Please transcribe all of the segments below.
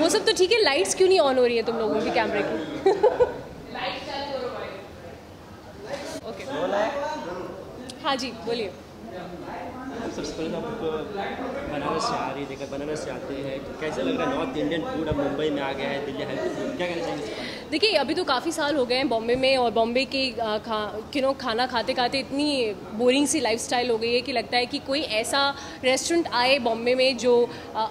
वो सब तो ठीक है, लाइट्स क्यों नहीं ऑन हो रही है तुम लोगों की कैमरे की? ओके हाँ जी बोलिए। सबसे पहले तो आप बनारस से आ रही है, देखकर बनारस से आते हैं, कैसे लग रहा है नॉर्थ इंडियन फूड अब मुंबई में आ गया है, दिल्ली हेल्थी फूड, क्या कहना चाहिए? देखिए अभी तो काफ़ी साल हो गए हैं बॉम्बे में, और बॉम्बे के खाना खाते खाते इतनी बोरिंग सी लाइफस्टाइल हो गई है कि लगता है कि कोई ऐसा रेस्टोरेंट आए बॉम्बे में जो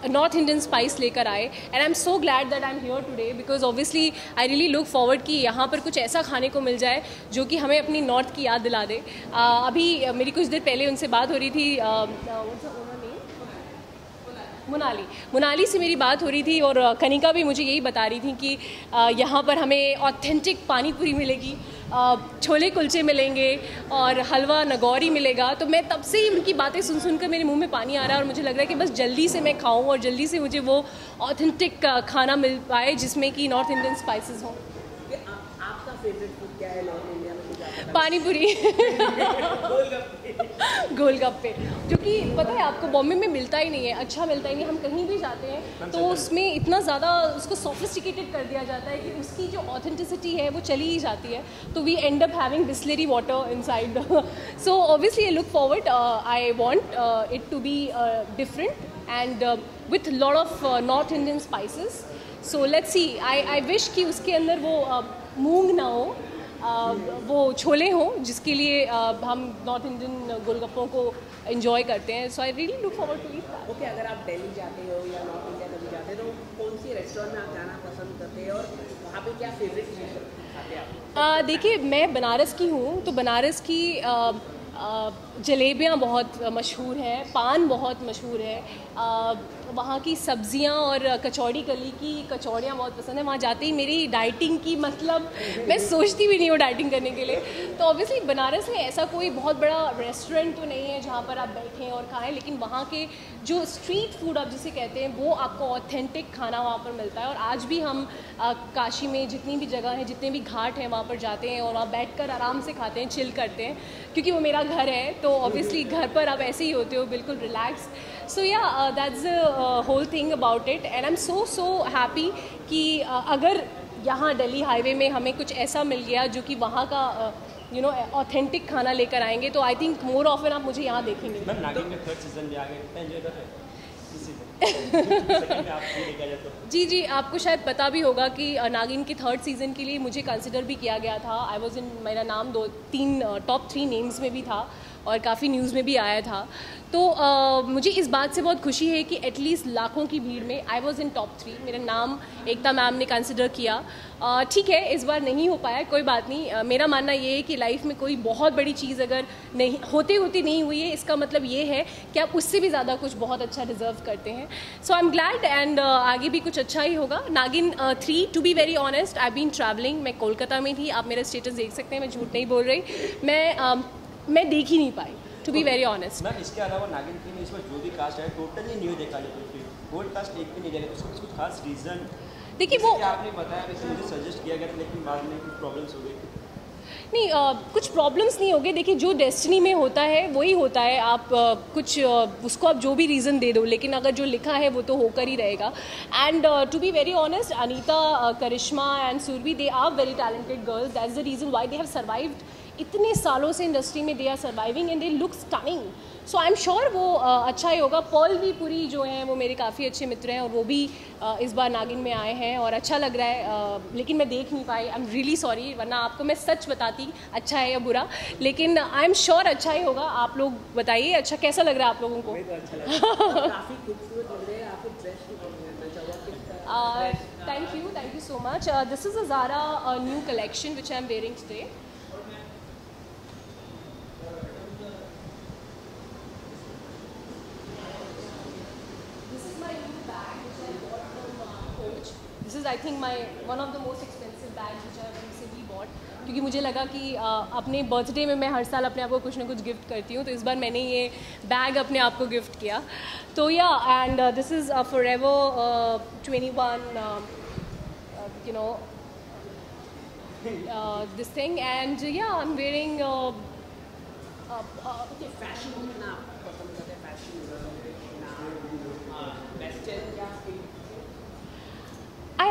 नॉर्थ इंडियन स्पाइस लेकर आए। And I am so glad that I am here today, because obviously I really look forward कि यहाँ पर कुछ ऐसा खाने को मिल जाए जो कि हमें अपनी नॉर्थ की याद दिला दे। अभी मेरी कुछ देर पहले उनसे बात हो रही थी, मुनाली से मेरी बात हो रही थी, और कनिका भी मुझे यही बता रही थी कि यहाँ पर हमें ऑथेंटिक पानी पूरी मिलेगी, छोले कुलचे मिलेंगे और हलवा नगौरी मिलेगा। तो मैं तब से ही उनकी बातें सुन सुनकर मेरे मुंह में पानी आ रहा है, और मुझे लग रहा है कि बस जल्दी से मैं खाऊं और जल्दी से मुझे वो ऑथेंटिक खाना मिल पाए जिसमें कि नॉर्थ इंडियन स्पाइसेस हों। आपका फेवरेट फूड क्या है नॉर्थ इंडिया में? पानी पूरी गोलगप्पे, जो कि पता है आपको बॉम्बे में मिलता ही नहीं है, अच्छा मिलता ही नहीं। हम कहीं भी जाते हैं तो उसमें इतना ज़्यादा उसको सोफिस्टिकेटेड कर दिया जाता है कि उसकी जो ऑथेंटिसिटी है वो चली ही जाती है। तो we end up having Bisleri water inside. So obviously I look forward, I want it to be different and with lot of north Indian spices. So let's see, I wish कि उसके अंदर वो मूंग ना हो, वो छोले हों जिसके लिए हम नॉर्थ इंडियन गोलगप्पों को एंजॉय करते हैं। So I really look forward to eat that. Okay, अगर आप दिल्ली जाते हो या नॉर्थ इंडिया कभी जाते हो तो कौन सी रेस्टोरेंट में आप जाना पसंद करते हैं और वहाँ पे क्या फेवरेट चीज़ खाते हैं आप? देखिए मैं बनारस की हूँ, तो बनारस की जलेबियाँ बहुत मशहूर हैं, पान बहुत मशहूर है, वहाँ की सब्जियाँ और कचौड़ी कली की कचौड़ियाँ बहुत पसंद है। वहाँ जाते ही मेरी डाइटिंग की, मतलब मैं सोचती भी नहीं हूँ डाइटिंग करने के लिए। तो ऑब्वियसली बनारस में ऐसा कोई बहुत बड़ा रेस्टोरेंट तो नहीं है जहाँ पर आप बैठें और खाएं, लेकिन वहाँ के जो स्ट्रीट फूड आप जिसे कहते हैं वो आपको ऑथेंटिक खाना वहाँ पर मिलता है। और आज भी हम काशी में जितनी भी जगह हैं, जितने भी घाट हैं, वहाँ पर जाते हैं और वहाँ बैठकर आराम से खाते हैं, चिल करते हैं, क्योंकि वो मेरा घर है। तो ऑब्वियसली घर पर आप ऐसे ही होते हो, बिल्कुल relax. So yeah that's the whole thing about it, and I am so happy कि अगर यहाँ दिल्ली हाईवे में हमें कुछ ऐसा मिल गया जो कि वहाँ का ऑथेंटिक खाना लेकर आएंगे, तो आई थिंक मोर ऑफन आप मुझे यहाँ देखेंगे। मैम नागिन का थर्ड सीजन भी आ गया, कितना एंजॉय कर रहे हैं? जी, आपको शायद पता भी होगा कि नागिन के थर्ड सीज़न के लिए मुझे कंसिडर भी किया गया था। आई वॉज इन, मेरा नाम 2-3 टॉप 3 नेम्स में भी था और काफ़ी न्यूज़ में भी आया था। तो मुझे इस बात से बहुत खुशी है कि एटलीस्ट लाखों की भीड़ में आई वॉज इन टॉप 3, मेरा नाम एकता मैम ने कंसिडर किया। ठीक है, इस बार नहीं हो पाया, कोई बात नहीं। मेरा मानना ये है कि लाइफ में कोई बहुत बड़ी चीज़ अगर नहीं होती नहीं हुई है, इसका मतलब ये है कि आप उससे भी ज़्यादा कुछ बहुत अच्छा डिज़र्व करते हैं। So I am glad, and आगे भी कुछ अच्छा ही होगा। Naagin 3, to be very honest, I been travelling, मैं कोलकाता में थी, आप मेरा स्टेटस देख सकते हैं, मैं झूठ नहीं बोल रही, मैं देख ही नहीं पाई, to be very honest. Ma'am इसके अलावा नागिन 3 में इसमें जो भी कास्ट है टोटली न्यू देखा जाए, गोल्ड कास्ट एक भी नहीं देखा, उसका कुछ खास रीज़न? देखिए वो आपने बताया, वैसे मुझे सजेस्ट किया गया था, लेकिन बाद में कुछ प्रॉब्लम्स हो गई। नहीं, कुछ प्रॉब्लम्स नहीं हो गए। देखिए जो डेस्टिनी में होता है वही होता है, आप उसको आप जो भी रीज़न दे दो, लेकिन अगर जो लिखा है वो तो होकर ही रहेगा। And to be very honest, Anita, Karishma and Surbhi, they are very talented girls, that's the reason why they have survived. इतने सालों से इंडस्ट्री में they are surviving and they look stunning. So I am sure वो अच्छा ही होगा। पर्ल भी पूरी जो हैं वो मेरे काफ़ी अच्छे मित्र हैं, और वो भी इस बार नागिन में आए हैं और अच्छा लग रहा है, लेकिन मैं देख नहीं पाई, आई एम रियली सॉरी, वरना आपको मैं सच बताती अच्छा है या बुरा, लेकिन आई एम श्योर अच्छा ही होगा। आप लोग बताइए अच्छा कैसा लग रहा है आप लोगों को? काफ़ी खूबसूरत लग रहे हैं, आपको ड्रेस भी पहनना चाहूँगा। Thank you so much. This is a Zara new collection which I am wearing today. This is I think my one of the most expensive bags which I recently bought, क्योंकि मुझे लगा कि अपने birthday में मैं हर साल अपने आप को कुछ ना कुछ गिफ्ट करती हूँ, तो इस बार मैंने ये बैग अपने आप को गिफ्ट किया। तो yeah, and this is forever 21 this thing, and yeah, I'm wearing fashion कितना पसंद करते हैं? फैशन वेस्टर्न या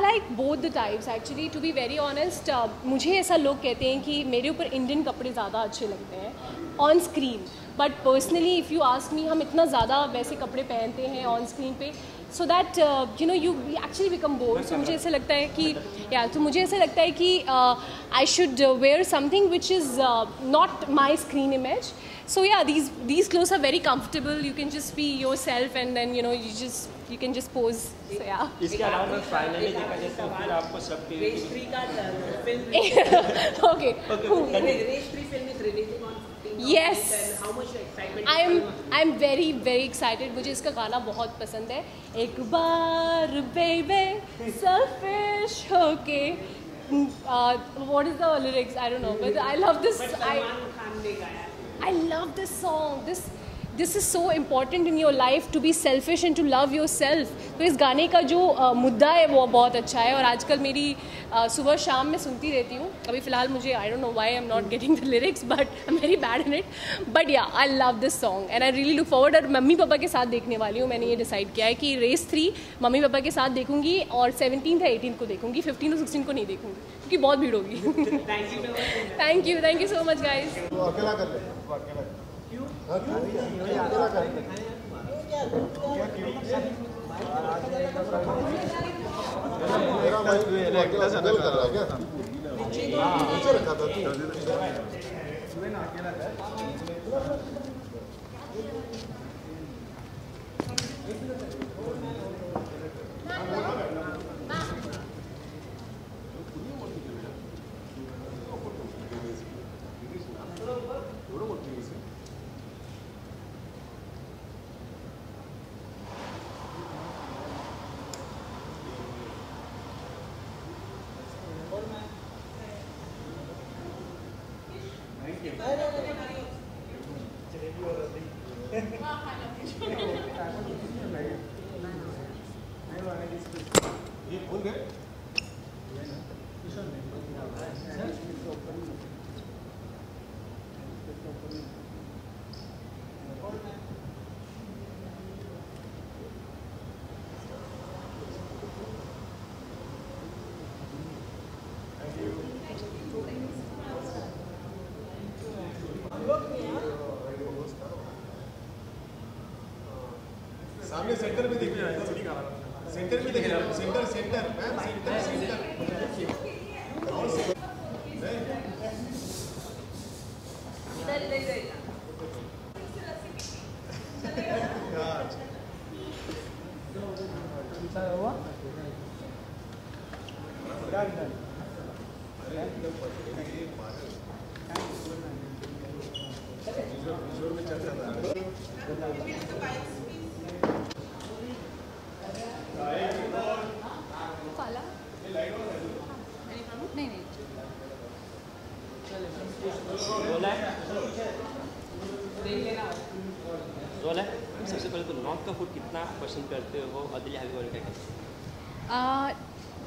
like both the types actually, to be very honest. मुझे ऐसा लोग कहते हैं कि मेरे ऊपर इंडियन कपड़े ज़्यादा अच्छे लगते हैं on screen, but personally if you ask me, हम इतना ज़्यादा वैसे कपड़े पहनते हैं ऑन स्क्रीन पे, so that you know you actually become bored. So मुझे ऐसा लगता है कि तो मुझे ऐसा लगता है कि I should wear something which is not my screen image. So yeah, these clothes are very comfortable. You can just be yourself, and then you can just pose. So yeah. इसके अलावा मैं फाइनली देखा जाए तो फिर आपको सब race 3 का film Okay. Race 3 film is releasing on 15th Yes. and how much excitement I'm very very excited. मुझे इसका गाना बहुत पसंद है. एक बार baby selfish होके. What is the lyrics? I don't know, but I love this. Salman Khan ने गाया. I love this song. This is so important in your life to be selfish and to love yourself. तो इस गाने का जो मुद्दा है वो बहुत अच्छा है, और आजकल मेरी सुबह शाम में सुनती रहती हूँ. अभी फ़िलहाल मुझे I don't know why I'm not getting the lyrics, but I'm very bad in it. But yeah, I love this song and I really look forward. और मम्मी पापा के साथ देखने वाली हूँ. मैंने ये डिसाइड किया है कि रेस 3 मम्मी पापा के साथ देखूंगी, और 17th या 18th को देखूंगी, 15th और 16th को नहीं देखूंगी क्योंकि बहुत भीड़ होगी. Thank you so much guys. अकेला कर ले, अकेला क्यों? अकेला कर ले. मेरा भाई अकेला से कर रहा है क्या? नीचे रखा था तू. ये खोल गए. सामने सेंटर में देखिए, सेंटर में देखिए, सेंटर मैम, सेंटर सबसे पहले तो नॉर्थ का फूड कितना पसंद करते हो और दिल्ली हाईवे वाले क्या कहते हैं?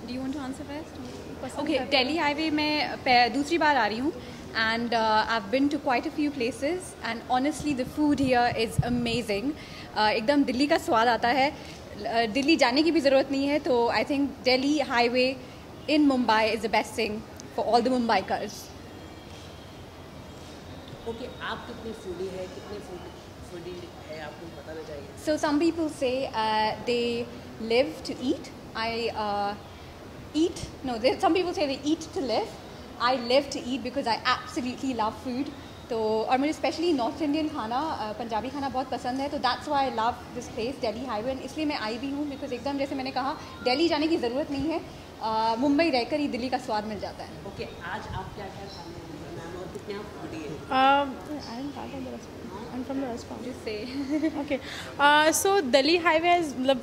Do you want to answer first? Okay, Delhi Highway में दूसरी बार आ रही हूँ, and I've been to quite a few places, and honestly the food here is amazing. एकदम दिल्ली का स्वाद आता है. दिल्ली जाने की भी ज़रूरत नहीं है, तो I think Delhi Highway in Mumbai is the best thing for all the Mumbaikars. Okay, आप कितने फूडी है, कितने फूडी है, आपको बताना चाहिए. So some people say they live to eat. Some people say they eat to live. I live to eat because I absolutely love food. तो और मुझे स्पेशली नॉर्थ इंडियन खाना, पंजाबी खाना बहुत पसंद है, तो that's why I love this place Delhi highway. इसलिए मैं आई भी हूँ बिकॉज एकदम जैसे मैंने कहा, दिल्ली जाने की ज़रूरत नहीं है, मुंबई रहकर ही दिल्ली का स्वाद मिल जाता है. ओके, आज आप क्या क्या खाने हैं मैम, और कितने आप फूडी है? I'm from the restaurant. Just say. Okay. So Delhi Highway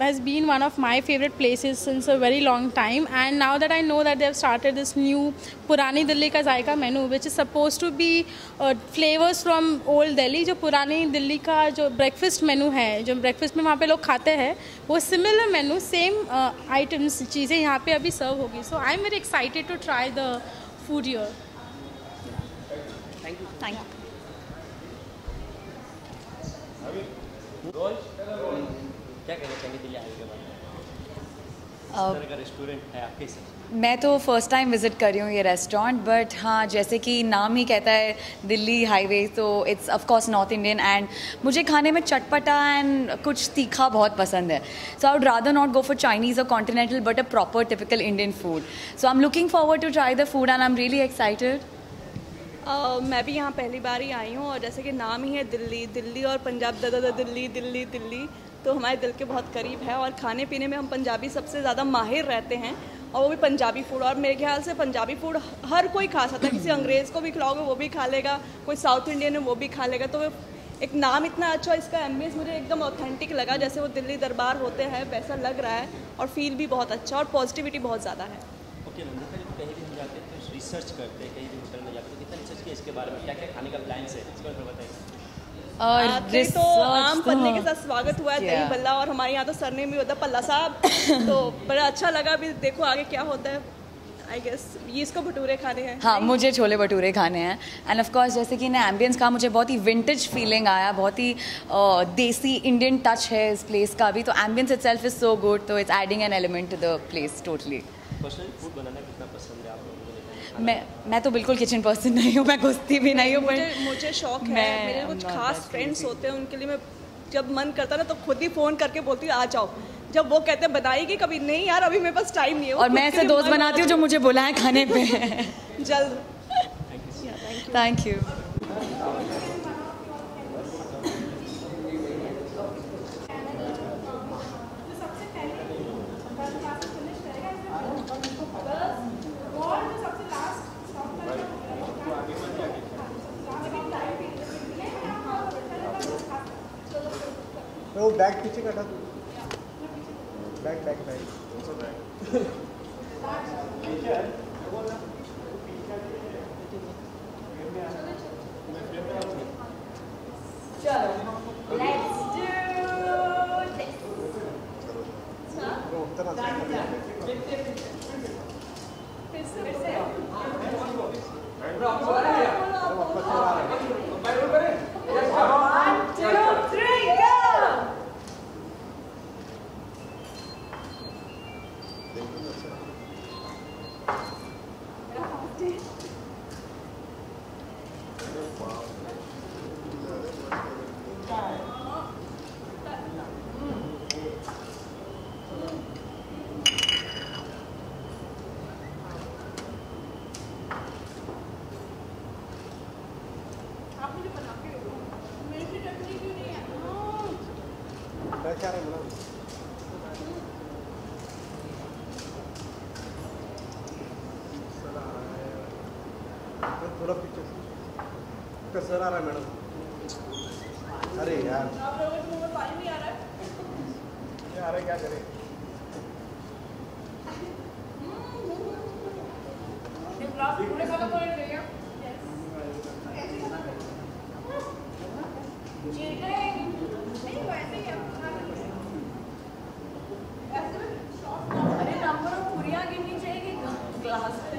has been one of my favorite places since a very long time, and now that I know that they have started this new Purani Delhi ka Zaiqa menu, which is supposed to be flavors from old Delhi. जो पुरानी दिल्ली का जो breakfast menu है, जो breakfast में वहाँ पे लोग खाते हैं, वो similar menu, same items, चीज़ें यहाँ पे अभी serve होगी. So I'm very excited to try the food here. Thank you. Thank you. Role क्या कहना चाहिए दिल्ली हाईवे के बारे में? तरह का रेस्टोरेंट है आपके हिसाब से? मैं तो फर्स्ट टाइम विज़िट कर रही हूँ ये रेस्टोरेंट, बट हाँ जैसे कि नाम ही कहता है दिल्ली हाईवे, तो it's of course north Indian and मुझे खाने में चटपटा एंड कुछ तीखा बहुत पसंद है. So I would rather not go for Chinese और continental but a proper typical Indian food. So I am looking forward to try the food and I am really excited. मैं भी यहाँ पहली बार ही आई हूँ और जैसे कि नाम ही है दिल्ली, दिल्ली और पंजाब दिल्ली दिल्ली दिल्ली, तो हमारे दिल के बहुत करीब है. और खाने पीने में हम पंजाबी सबसे ज़्यादा माहिर रहते हैं, और वो भी पंजाबी फूड. और मेरे ख्याल से पंजाबी फूड हर कोई खा सकता है. किसी अंग्रेज़ को भी खिलाओगे वो भी खा लेगा, कोई साउथ इंडियन है वो भी खा लेगा. तो एक नाम इतना अच्छा, इसका एम्बियंस मुझे एकदम ऑथेंटिक लगा, जैसे वो दिल्ली दरबार होते हैं वैसा लग रहा है. और फील भी बहुत अच्छा और पॉजिटिविटी बहुत ज़्यादा है. ओके नंदिता, जब कहीं भी हम जाते हैं तो रिसर्च करते हैं, कहीं भी होटल में जाते हैं तो कितना रिसर्च किया इसके बारे में, क्या क्या खाने का प्लान है इसके बारे में बताइए. तो आम पन्ने के साथ स्वागत हुआ है दही बल्ला, और हमारे यहाँ तो सरनेम भी होता है पल्ला साहब. तो बड़ा अच्छा लगा. अभी देखो आगे क्या होता है. आई गेस ये इसको भटूरे खाने हैं. हाँ, मुझे छोले भटूरे खाने हैं. एंड ऑफ कोर्स जैसे कि ना एम्बियंस का मुझे बहुत ही विंटेज फीलिंग आया, बहुत ही देसी इंडियन टच है इस प्लेस का भी. तो ambience itself is so good, तो it's adding an element to the place totally. Personally food बनाना कितना पसंद है आप लोगों को? मैं तो बिल्कुल किचन पर्सन नहीं हूँ, मैं घुसती भी नहीं हूँ. मुझे शौक है. मेरे कुछ खास फ्रेंड्स होते हैं, उनके लिए मैं जब मन करता ना तो खुद ही फ़ोन करके बोलती हूँ आ जाओ. जब वो कहते हैं बनाएगी, कभी नहीं यार अभी मेरे पास टाइम नहीं है. और मैं ऐसे दोस्त बनाती हूँ जो मुझे बुलाएं खाने पे. जल्द. Thank you. वो बैग पीछे कटा. बैग बैग बैग कौन सा बैग? चलो लेट्स डू दिस. थोड़ा पीछे सर आ रहा है मैडम. अरे यार पानी नहीं आ रहा है. आ रहा है, क्या करें. अरे नंबर ऑफ पूरियां गिननी चाहिए ग्लास पे.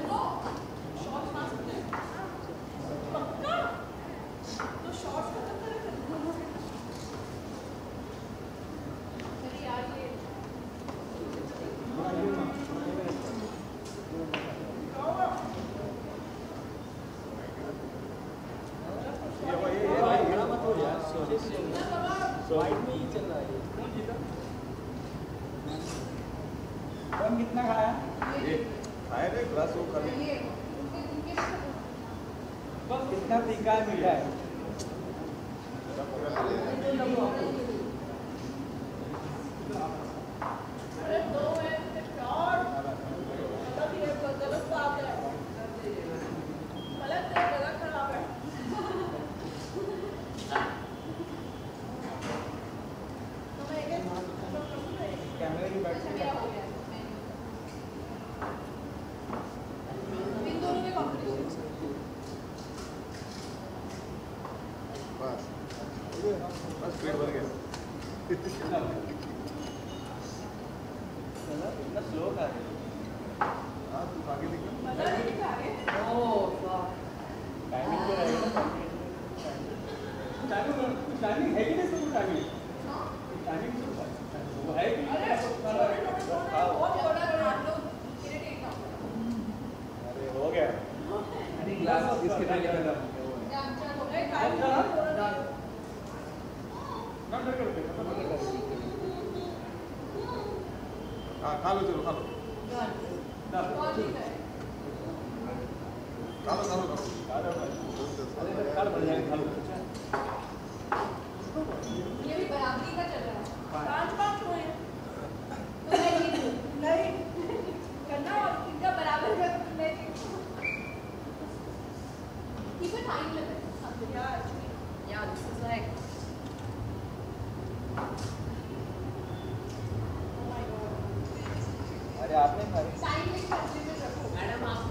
कितना खाया? खाया थे ग्लास वो खाली. कितना तीखा है मीठा है? कैमरे की बैटरी बस पेट भर गया. इतना स्लो खा रहे. हाँ तू आगे देख. टाइमिंग तो रहेगा ना. टाइमिंग है कि नहीं? सब टाइमिंग वो है कि इसके पहले कर रहा हाँ खा लो चलो खा लो ये भी बराबरी का चल रहा है। 5-5 हुए नहीं करना और इनका बराबर का keep a time limit. Yeah, actually. Yeah, this is like. Oh my god. अरे आपने Time limit consider रखो. मैडम आप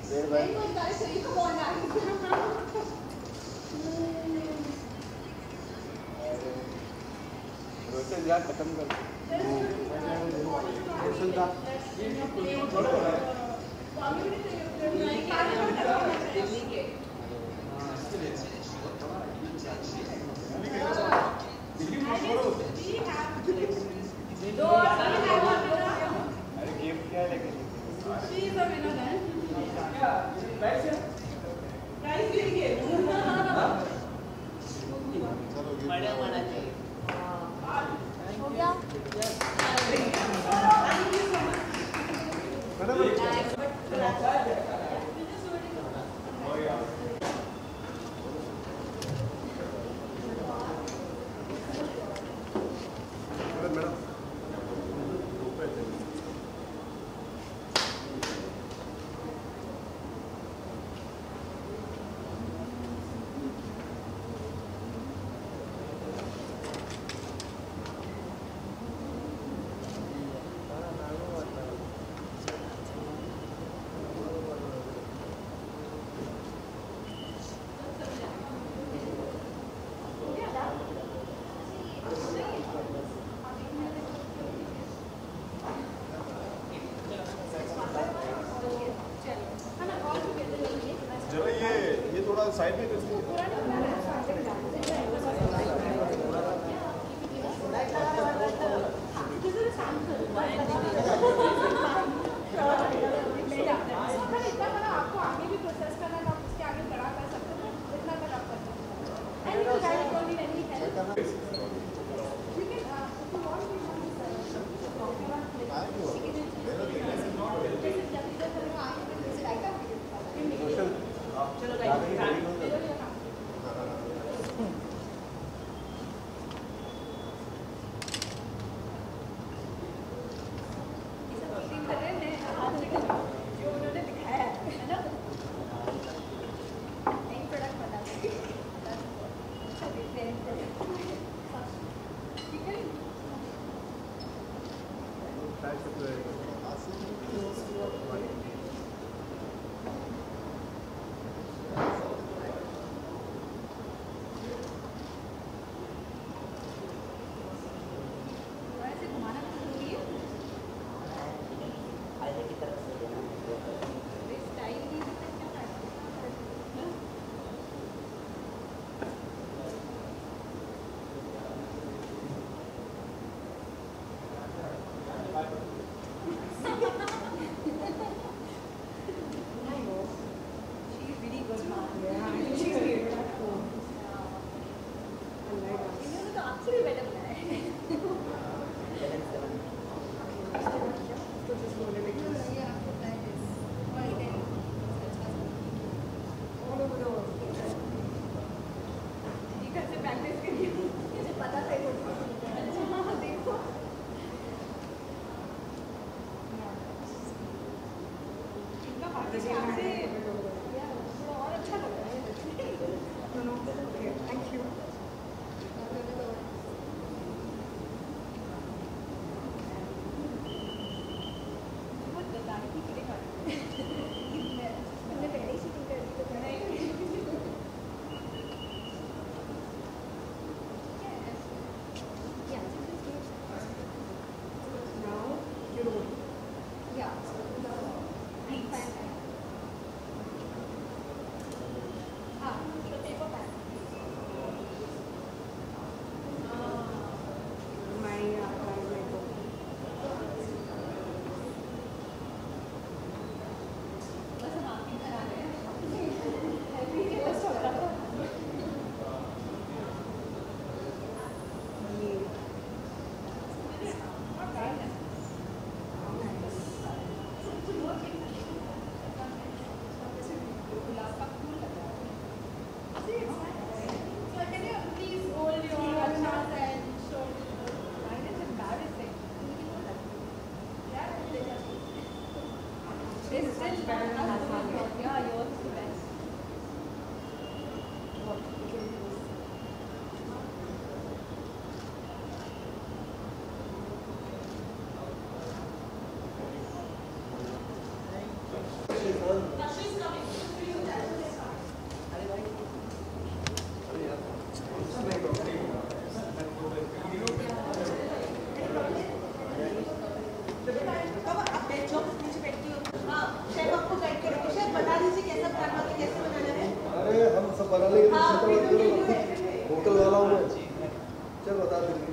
नहीं तो guys, सही को कौन आ रोशन यार खत्म कर रोशन का दिल्ली के अरे गेम क्या है लेकिन मैडम आना चाहिए हो गया? जरा ये थोड़ा साइड में कर आपको आगे भी प्रोसेस करना है, आप उसके आगे बड़ा कर सकते हो, जितना कर आप कर सकते हो। अरे हम सब बना लेंगे, होटल वाला हूँ मैं, चल बता देंगे।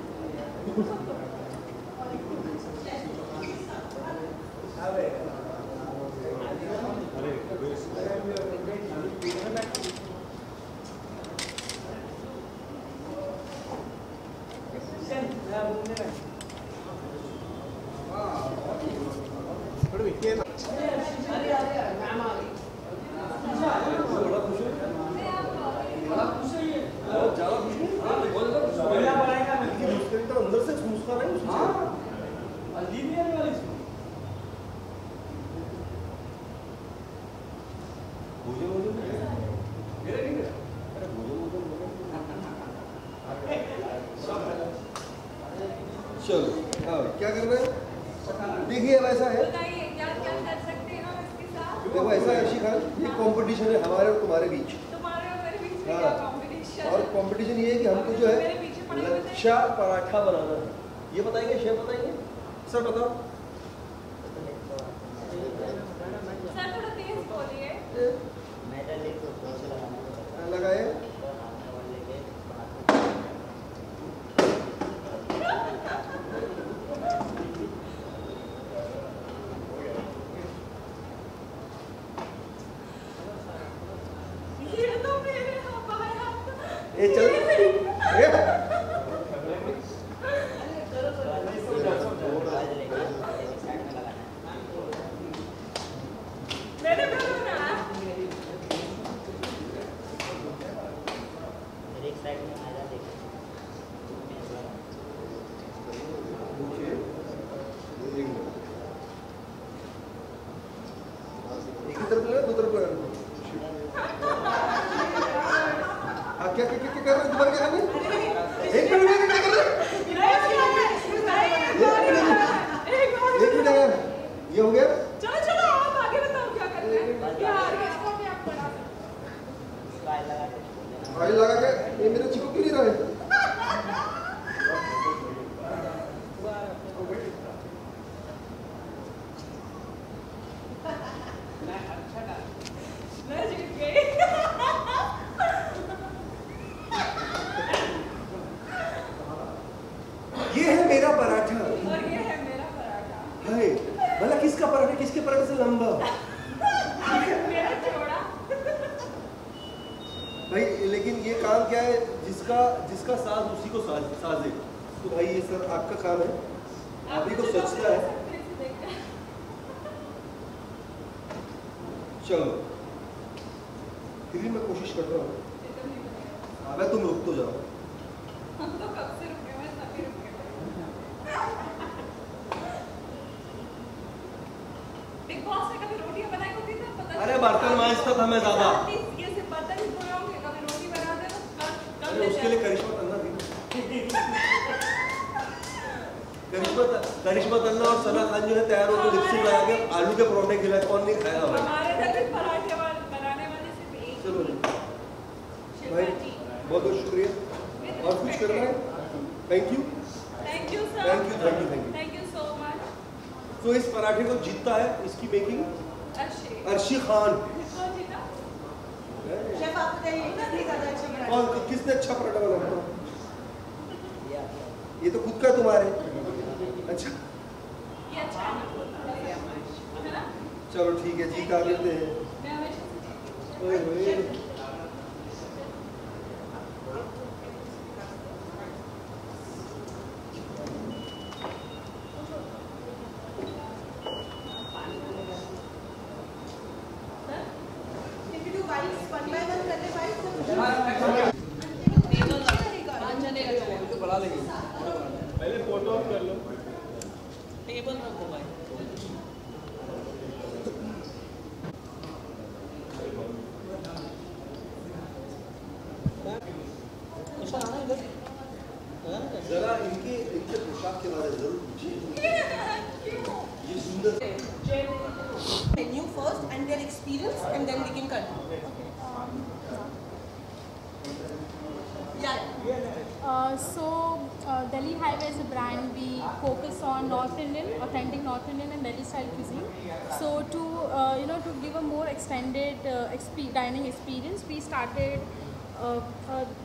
अंदर से मुस्कुरा रही चलो हाँ क्या कर रहे हैं? देखिए वैसा है, देखो ऐसा है अर्शी खान, ये कंपटीशन है हमारे और तुम्हारे बीच। हाँ, और कंपटीशन ये है कि हमको जो है लच्छा पराठा बनाना है। ये बताएंगे, शेफ बताएंगे, सर बताओ। सर थोड़ा तेज बोलिए। लगाए ये चल एक ही तरफ लगा, दो तरफ लगा। क्या क्या क्या कर रहे हैं? दोबारा क्या कर रहे हैं? एक मिनट क्या कर रहे हैं? एक मिनट ये हो गया। चलो चलो आप आगे बताओ क्या कर रहे हैं। फाइल लगा के ये मेरे चिपक क्यों नहीं रहा है? ये है मेरा पराठा और ये है मेरा पराठा। है भला किसका पराठा किसके पराठे से लंबा? मेरा चौड़ा। भाई लेकिन ये काम क्या है, जिसका साज उसी को साजे। तो भाई ये सर आपका काम है, आप ही को सोचना है। चलो फिर भी मैं कोशिश कर रहा हूँ। मैं तुम रुक तो जाओ। हम तो कब से रुके हुए, सभी रुके हुए। बिग बॉस में कभी रोटियां बनाई होती थी पता? अरे बर्तन मांजता था मैं ज्यादा। ये सिर्फ बर्तन ही धोए होंगे, कभी रोटी बनाते तो कब उसके लिए करिश्मा तन्ना थी। करिश्मा तन्ना और सना खान जो है तैयार होकर लिपस्टिक लगा के आलू के परोठे खिलाए, कौन नहीं खाएगा भाई? हमारे घर में पराठे बनाने वाले सिर्फ एक। चलो भाई बहुत बहुत शुक्रिया। और कुछ करना है? Thank you thank you sir. Thank you thank you thank you. Thank you so much. तो इस पराठे को जीतता है, इसकी मेकिंग अर्शी खान। शेफ आप बताइए कितनी ज़्यादा अच्छा बना है? कौन किसने अच्छा पराठा बनाया? ये तो खुद का तुम्हारे। अच्छा ये अच्छा है ना? चलो ठीक है, जीता लेते हैं। मैं हमेशा ओए होए। If you do bites, one by one करते bites तो पहले फोटो ऑफ कर लो। टेबल रखो भाई। Menu first and their experience, and then we can continue. Delhi Highway is a brand. We focus on North Indian, authentic North Indian and Delhi style cuisine. So to give a more extended dining experience, we started a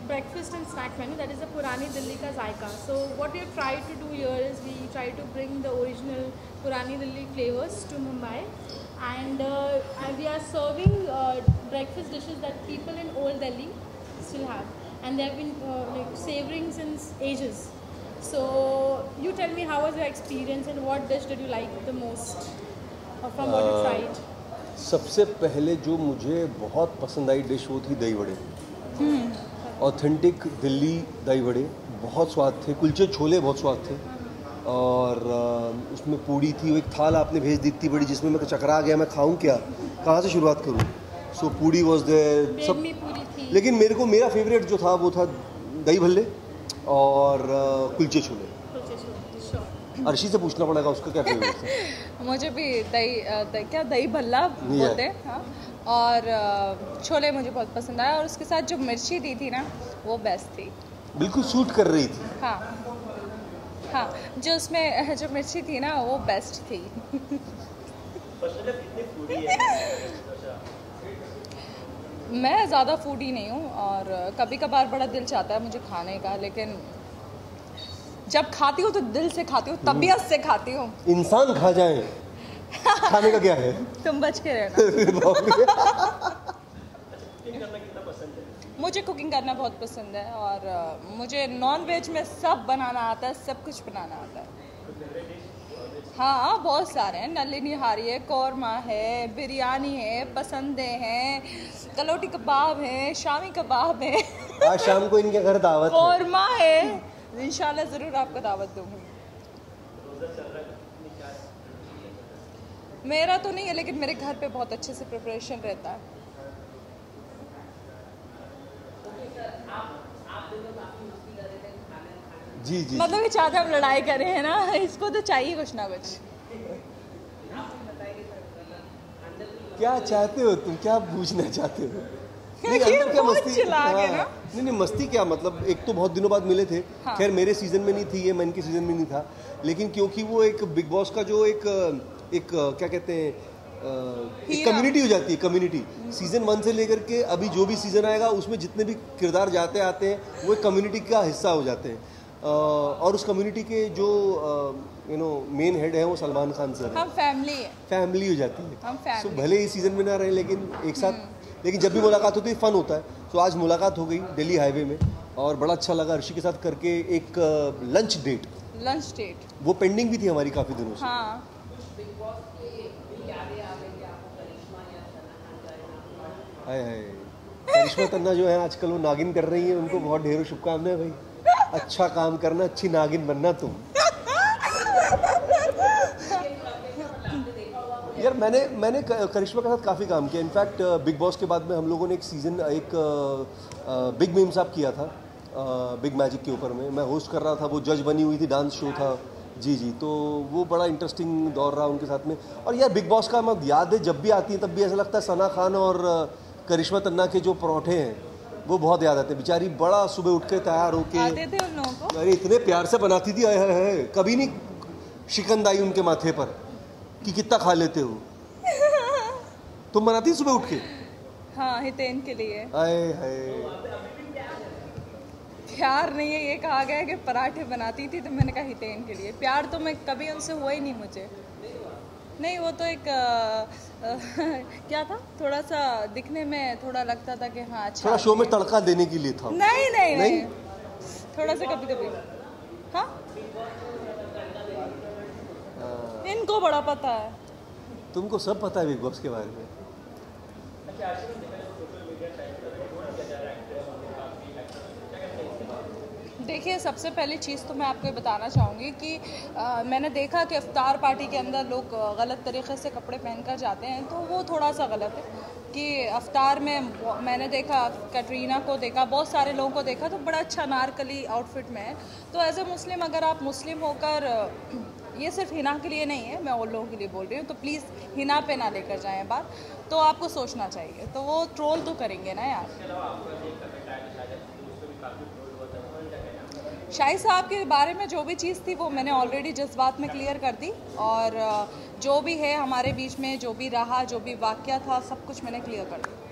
breakfast and snack menu that is a Purani Delhi ka Zaika. So what we have tried to do here is we try to bring the original Purani Delhi flavors to Mumbai, and we are serving breakfast dishes that people in old Delhi still have, and they have been savoring since ages. So you tell me, how was your experience and what dish did you like the most from what you tried? सबसे पहले जो मुझे बहुत पसंद आई dish वो थी दही वड़े। ऑथेंटिक दिल्ली दही वड़े बहुत स्वाद थे, कुलचे छोले बहुत स्वाद थे, और उसमें पूड़ी थी। वो एक थाल आपने भेज दी इतनी बड़ी जिसमें मैं चकरा गया, मैं खाऊं क्या, कहाँ से शुरुआत करूं। सो पूड़ी वॉज देयर सब, लेकिन मेरे को मेरा फेवरेट जो था वो था दही भल्ले और कुलचे छोले। अर्शी से पूछना पड़ेगा उसका क्या फेवरेट था। मुझे भी दही भल्ला बोलते हैं, हाँ, और छोले मुझे बहुत पसंद आया, और उसके साथ जो मिर्ची दी थी ना वो बेस्ट थी, बिल्कुल सूट कर रही थी। हाँ हाँ, जो उसमें जो मिर्ची थी ना वो बेस्ट थी। मैं ज़्यादा फूडी नहीं हूँ, और कभी कभार बड़ा दिल चाहता है मुझे खाने का, लेकिन जब खाती हूँ तो दिल से खाती हूँ, तबीयत से खाती हूँ। इंसान खा जाए, खाने का क्या है। तुम बच के रहना। मुझे कुकिंग करना बहुत पसंद है, और मुझे नॉन वेज में सब बनाना आता है, सब कुछ बनाना आता है। हाँ, बहुत सारे हैं, नली निहारी है, कौरमा है, बिरयानी है, पसंदे हैं, कलोटी कबाब है, शामी कबाब है। आज शाम को इनके घर दावत है, कौरमा है, इंशाल्लाह ज़रूर आपको दावत दूंगी। मेरा तो नहीं है, लेकिन मेरे घर पे बहुत अच्छे से प्रिपरेशन रहता है। जी जी, मतलब ये चाहते हम लड़ाई कर रहे हैं ना, इसको तो चाहिए कुछ ना कुछ। क्या चाहते हो तुम, क्या पूछना चाहते हो? नहीं, अंदर क्या मस्ती, नहीं मस्ती क्या, मतलब एक तो बहुत दिनों बाद मिले थे। हाँ। खैर मेरे सीजन में नहीं थी ये, मैं इनके सीजन में नहीं था, लेकिन क्योंकि वो एक बिग बॉस का जो एक क्या कहते हैं, एक कम्युनिटी हो जाती है। कम्युनिटी सीजन 1 से लेकर के अभी जो भी सीजन आएगा उसमें जितने भी किरदार जाते आते हैं वो एक कम्युनिटी का हिस्सा हो जाते हैं, और उस कम्युनिटी के जो मेन हेड है वो सलमान खान सर, हम फैमिली हो जाती है। हम फैमिली। So, भले ही सीजन में ना रहे लेकिन एक साथ, लेकिन जब भी मुलाकात होती है फन होता है। तो आज मुलाकात हो गई दिल्ली हाईवे में, और बड़ा अच्छा लगा अर्शी के साथ करके। एक लंच डेट वो पेंडिंग भी थी हमारी काफ़ी दिनों से। हाँ। हाय हाय, करिश्मा तन्ना जो है आजकल वो नागिन कर रही है, उनको बहुत ढेरों शुभकामनाएं भाई। अच्छा काम करना, अच्छी नागिन बनना तुम। यार मैंने करिश्मा के साथ काफ़ी काम किया। इनफैक्ट बिग बॉस के बाद में हम लोगों ने एक बिग मीम साहब किया था, बिग मैजिक के ऊपर में मैं होस्ट कर रहा था, वो जज बनी हुई थी, डांस शो था। जी जी, तो वो बड़ा इंटरेस्टिंग दौर रहा उनके साथ में। और यार बिग बॉस का मैं याद है, जब भी आती है तब भी ऐसा लगता है सना खान और करिश्मा तन्ना के जो परोठे हैं वो बहुत याद आते हैं। बेचारी बड़ा सुबह उठ के तैयार होके आते थे उन लोगों को, अरे इतने प्यार से बनाती थी, आए कभी नहीं शिकंद आई उनके माथे पर कि कितना खा लेते हो। तुम बनाती सुबह उठ के? हाँ, हितेन के लिए। आए हाय, प्यार नहीं है, ये कहा गया कि पराठे बनाती थी, तो मैंने कहा हितेन के लिए। प्यार तो मैं कभी उनसे हुआ ही नहीं मुझे। नहीं, वो तो एक क्या था, थोड़ा सा दिखने में थोड़ा लगता था कि हाँ अच्छा, थोड़ा शो में तड़का देने के लिए था। नहीं, थोड़ा सा कभी कभी। हाँ, इनको बड़ा पता है। तुमको सब पता है बिग बॉस के बारे में। देखिए, सबसे पहली चीज़ तो मैं आपको बताना चाहूँगी कि मैंने देखा कि इफ्तार पार्टी के अंदर लोग गलत तरीके से कपड़े पहनकर जाते हैं, तो वो थोड़ा सा गलत है। कि इफ्तार में मैंने देखा, कैटरीना को देखा, बहुत सारे लोगों को देखा, तो बड़ा अच्छा नारकली आउटफिट में है। तो एज ए मुस्लिम, अगर आप मुस्लिम होकर ये सिर्फ हिना के लिए नहीं है, मैं और लोगों के लिए बोल रही हूँ, तो प्लीज़ हिना पे ना लेकर जाएं बात, तो आपको सोचना चाहिए। तो वो ट्रोल तो करेंगे ना यार। शाही साहब के बारे में जो भी चीज़ थी वो मैंने ऑलरेडी जज्बात में क्लियर कर दी, और जो भी है हमारे बीच में, जो भी रहा, जो भी वाक़या था, सब कुछ मैंने क्लियर कर दिया।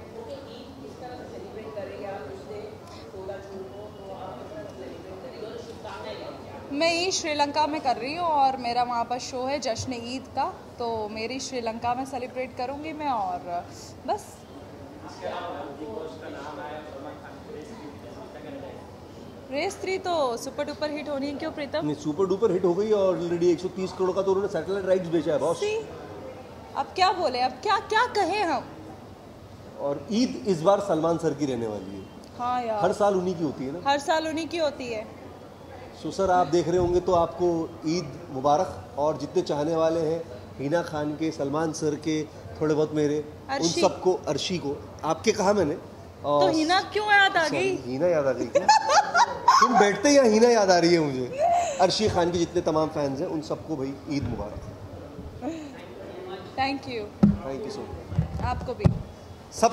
मैं ईद श्रीलंका में कर रही हूँ और मेरा वहाँ पर शो है जश्न ईद का, तो मेरी श्रीलंका में सेलिब्रेट करूँगी मैं, और बस। रेस 3 तो सुपर डुपर हिट होनी है, क्यों प्रीतम? नहीं, सुपर डुपर हिट हो गई और ऑलरेडी 130 करोड़ का तो उन्होंने सैटेलाइट राइट्स बेचा है बॉस। अब क्या बोले, अब क्या क्या कहें हम। और ईद इस बार सलमान सर की रहने वाली है। हाँ यार, हर साल उन्हीं की होती है ना। हर साल उन्हीं की होती है। सो सर आप देख रहे होंगे तो आपको ईद मुबारक। और जितने चाहने वाले हैं हिना खान के, सलमान सर के, थोड़े बहुत मेरे, उन सबको, अर्शी को, आपके कहा मैंने। तो हिना क्यों याद आ गई? हिना याद आ गई क्या? तुम बैठते ही हिना याद आ रही है मुझे। अर्शी खान के जितने तमाम फैंस हैं उन सबको भाई ईद मुबारक। Thank you. Thank you so much. आपको भी। सब